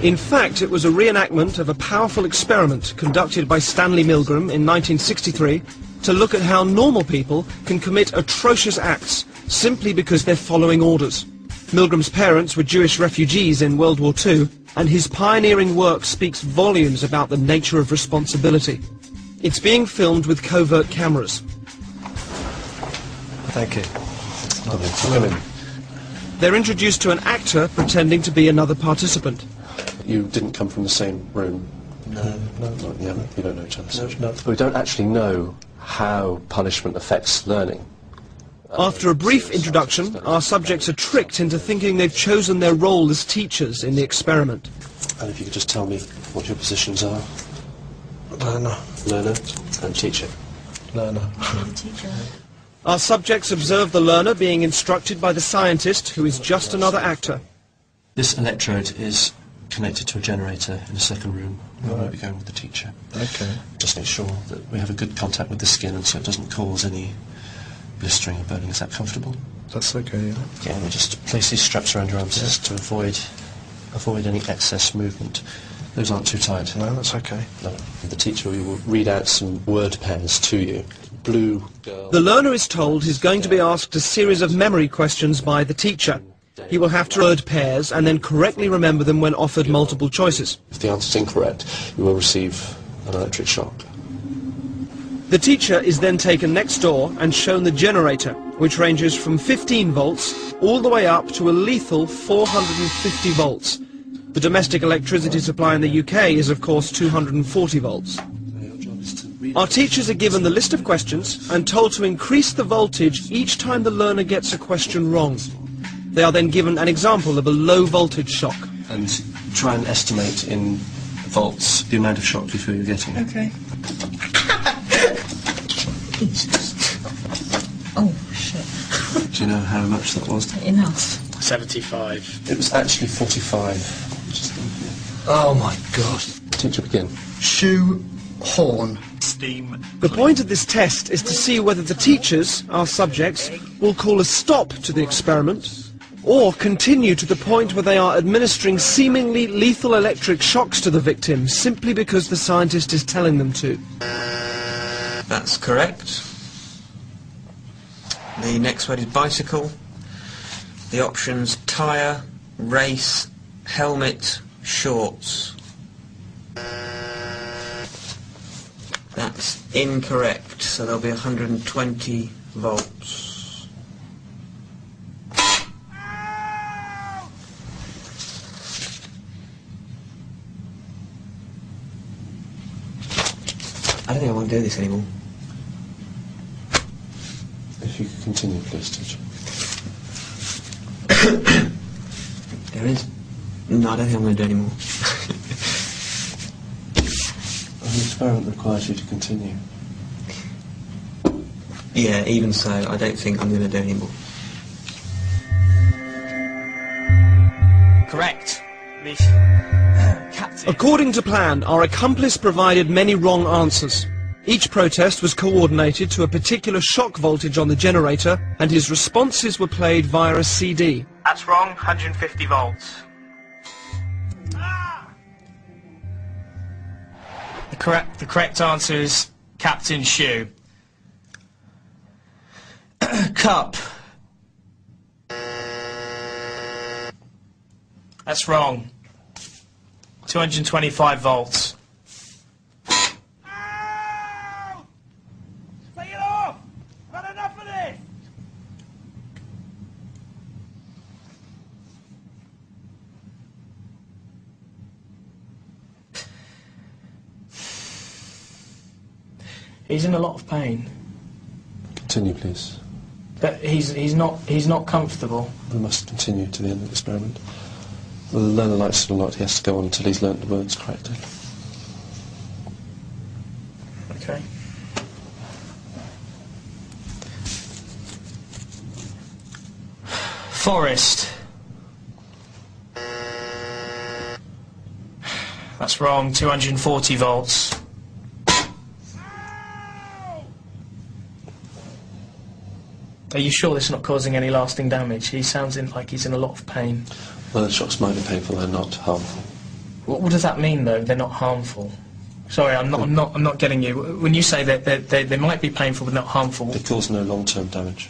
In fact, it was a reenactment of a powerful experiment conducted by Stanley Milgram in 1963 to look at how normal people can commit atrocious acts simply because they're following orders. Milgram's parents were Jewish refugees in World War II, and his pioneering work speaks volumes about the nature of responsibility. It's being filmed with covert cameras. Thank you. Come in. They're introduced to an actor pretending to be another participant. You didn't come from the same room? No. You don't know each other? No. We don't actually know how punishment affects learning. After a brief introduction, our subjects are tricked into thinking they've chosen their role as teachers in the experiment. And if you could just tell me what your positions are? Learner. Learner and teacher. Learner. Teacher. Our subjects observe the learner being instructed by the scientist, who is just another actor. This electrode is connected to a generator in the second room. We won't be going with the teacher. Okay. Just make sure that we have a good contact with the skin and so it doesn't cause any blistering or burning. Is that comfortable? That's okay, yeah. Yeah, we just place these straps around your arms just to avoid any excess movement. Those aren't too tight. No, that's okay. No. The teacher will read out some word pairs to you. Blue girl. The learner is told he's going to be asked a series of memory questions by the teacher. He will have to word pairs and then correctly remember them when offered multiple choices. If the answer is incorrect, you will receive an electric shock. The teacher is then taken next door and shown the generator, which ranges from 15 volts all the way up to a lethal 450 volts. The domestic electricity supply in the UK is, of course, 240 volts. Our teachers are given the list of questions and told to increase the voltage each time the learner gets a question wrong. They are then given an example of a low voltage shock. And try and estimate in volts the amount of shock you feel you're getting. Okay. Jesus. Oh, shit. Do you know how much that was? Enough. 75. It was actually 45. Oh my God. Teacher, begin. Shoe horn. Steam. The point of this test is to see whether the teachers, our subjects, will call a stop to the experiment or continue to the point where they are administering seemingly lethal electric shocks to the victim simply because the scientist is telling them to. That's correct. The next word is bicycle. The options: tyre, race, helmet, shorts. That's incorrect, so there'll be 120 volts. I don't think I want to do this anymore. If you could continue, please, teacher. There is. No, I don't think I'm going to do any more. The experiment requires you to continue. Yeah, even so, I don't think I'm going to do any more. Correct. Miss Captain. According to plan, our accomplice provided many wrong answers. Each protest was coordinated to a particular shock voltage on the generator, and his responses were played via a CD. That's wrong. 150 volts. The correct answer is Captain Shoe. Cup. That's wrong. 225 volts. Take it off! I've had enough of this! He's in a lot of pain, Continue, please. but he's not comfortable. We must continue to the end of the experiment. The learner likes it or not, he has to go on until he's learnt the words correctly. Okay. Forest. That's wrong. 240 volts. Are you sure this is not causing any lasting damage? He sounds like he's in a lot of pain. Well, the shocks might be painful, they're not harmful. What does that mean, though? They're not harmful. Sorry, I'm not getting you. When you say that they might be painful but not harmful, They cause no long-term damage.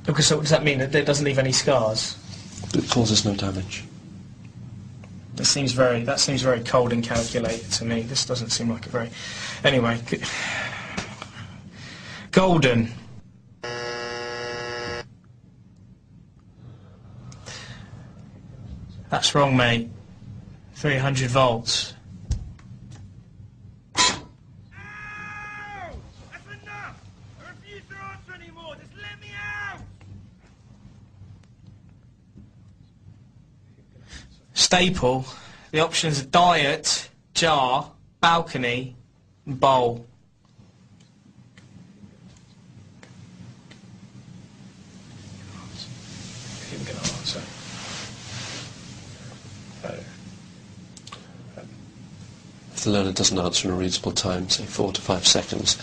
okay, so what does that mean? That it doesn't leave any scars? It causes no damage. That seems very cold and calculated to me. This doesn't seem like a very... Anyway, golden. That's wrong, mate. 300 volts. Ow! That's enough! I refuse to answer anymore! Just let me out! Staple. The options are diet, jar, balcony, and bowl. Who can answer? If the learner doesn't answer in a reasonable time, say 4 to 5 seconds,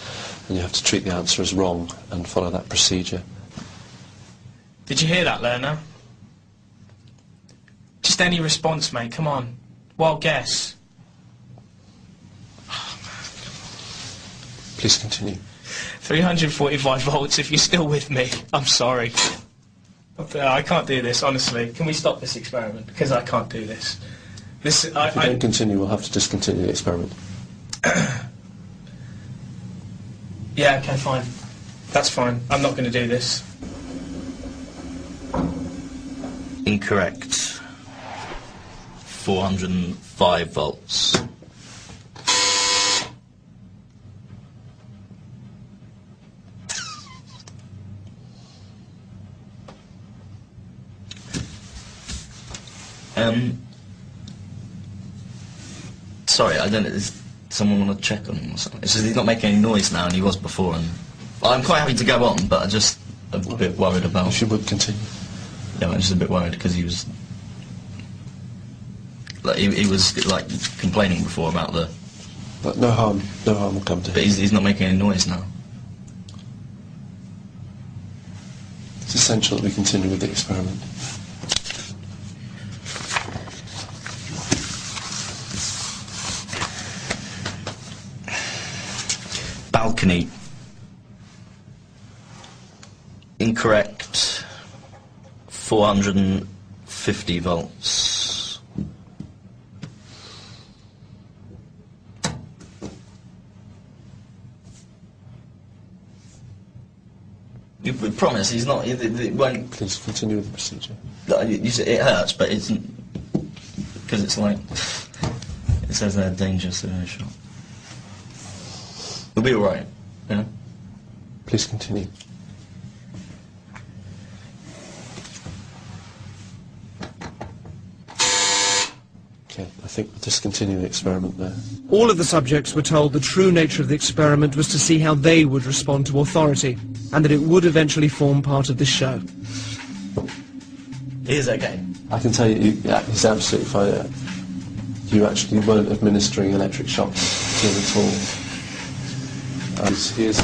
then you have to treat the answer as wrong and follow that procedure. Did you hear that, learner? Just any response, mate. Come on. Wild guess. Please continue. 345 volts if you're still with me. I'm sorry. I can't do this, honestly. Can we stop this experiment? Because I can't do this. If you don't continue, we'll have to discontinue the experiment. Yeah, okay, fine. That's fine. I'm not going to do this. Incorrect. 405 volts. Sorry, I don't know, does someone want to check on him or something? It's just he's not making any noise now, and he was before, and I'm quite happy to go on, but I just a bit worried about... If you would continue. Yeah, I'm just a bit worried, because he was... Like, he was, like, complaining before about the... But no harm will come to him. But he's not making any noise now. It's essential that we continue with the experiment. Balcony. Incorrect. 450 volts. You promise he's not. It won't. Please continue with the procedure. You say it hurts, but it's because it's like it says they're dangerous shot. We'll be all right. Yeah. Please continue. Okay, I think we'll discontinue the experiment there. All of the subjects were told the true nature of the experiment was to see how they would respond to authority, and that it would eventually form part of the show. He is okay. I can tell you, yeah, he's absolutely fine. You actually weren't administering electric shocks to him at all. He is.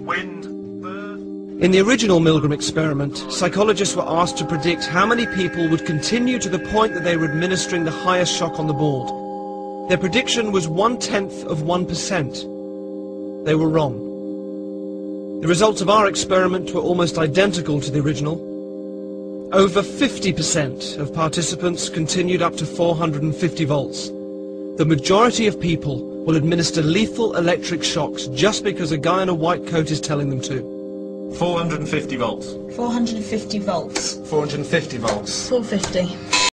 Wind, bird. In the original Milgram experiment, psychologists were asked to predict how many people would continue to the point that they were administering the highest shock on the board. Their prediction was 0.1%. They were wrong. The results of our experiment were almost identical to the original. Over 50% of participants continued up to 450 volts. The majority of people will administer lethal electric shocks just because a guy in a white coat is telling them to. 450 volts. 450 volts. 450 volts. 450.